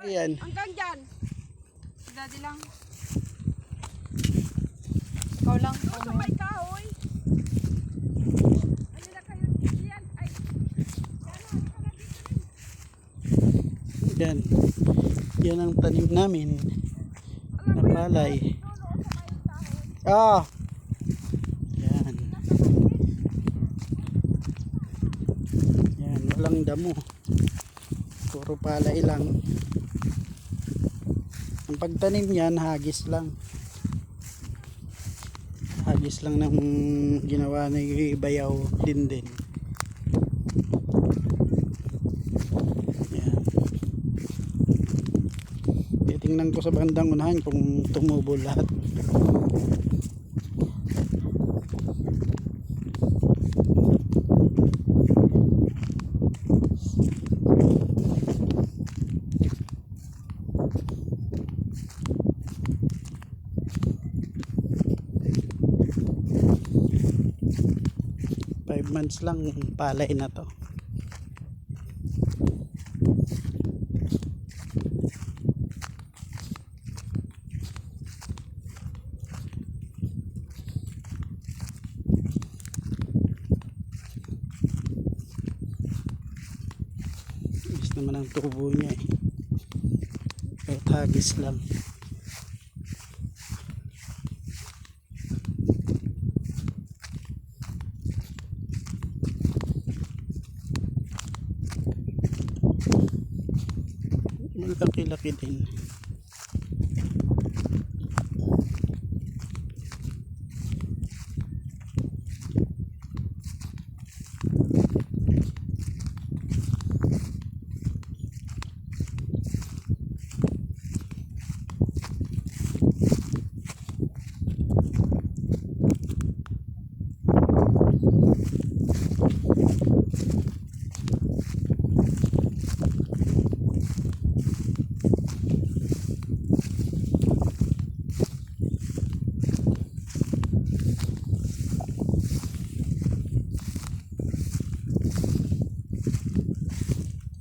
Yan. Hanggang dyan. Si daddy lang. Ikaw lang. Ikaw sa may kahoy. Ano na kayo diyan? Ay. Yan. Yan ang tanim namin. Na palay. Ah. Yan. Yan. Walang damo. Puro palay lang. Ang pagtanim yan, hagis lang. Hagis lang ng ginawa ni Bayaw din. Yan. Titingnan ko sa bandang unahan kung tumubo lahat. Months lang palay na to. Is naman ang tubo niya eh. Kahit hagis lang. Laki-laki din.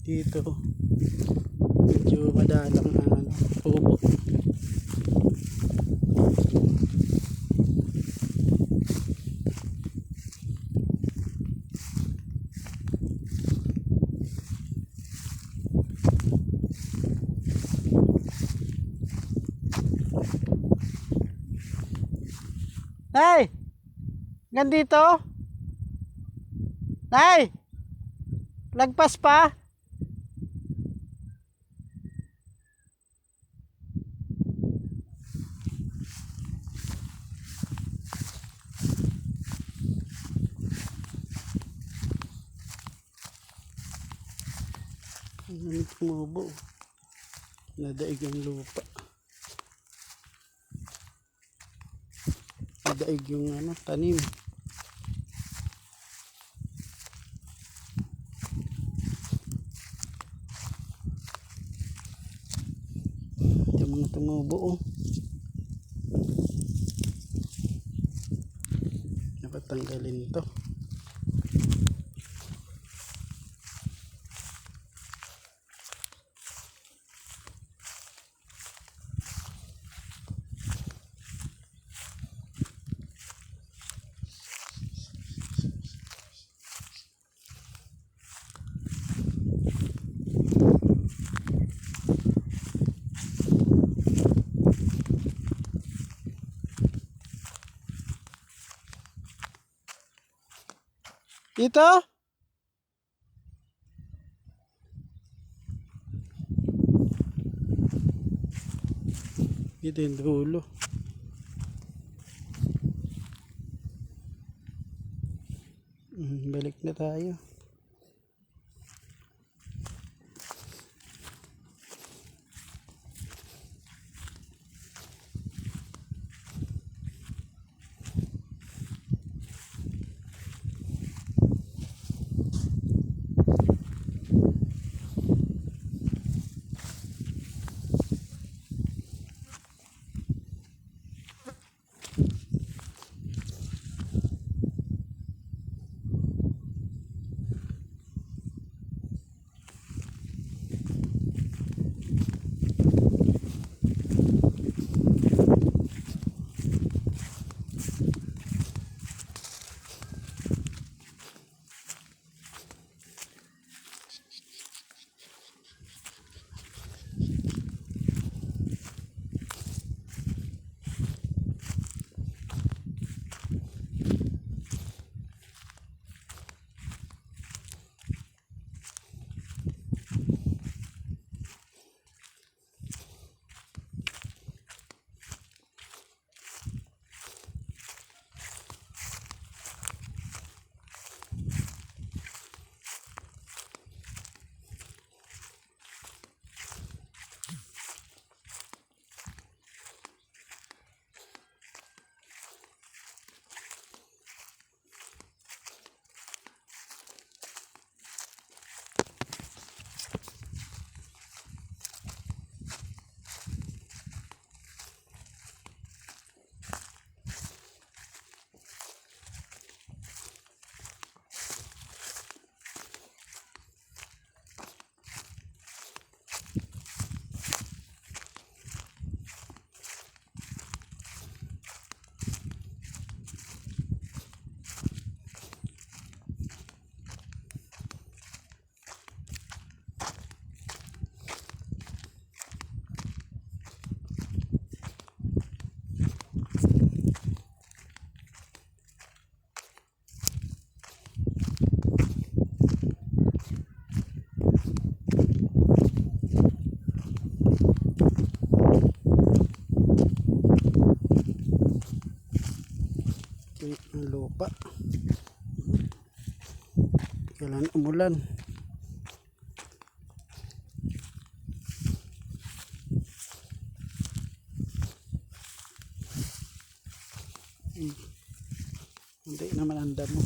Dito medyo madalang ang tubo. Nay! Nandito? Nay! Lagpas pa? Ang tumubo. Nadaig yung lupa. Nadaig yung tanim. Yung mga tumubo napatanggalin to. Dito? Dito yung dulo. Balik na tayo. Walang umulan. Hindi naman ang damo.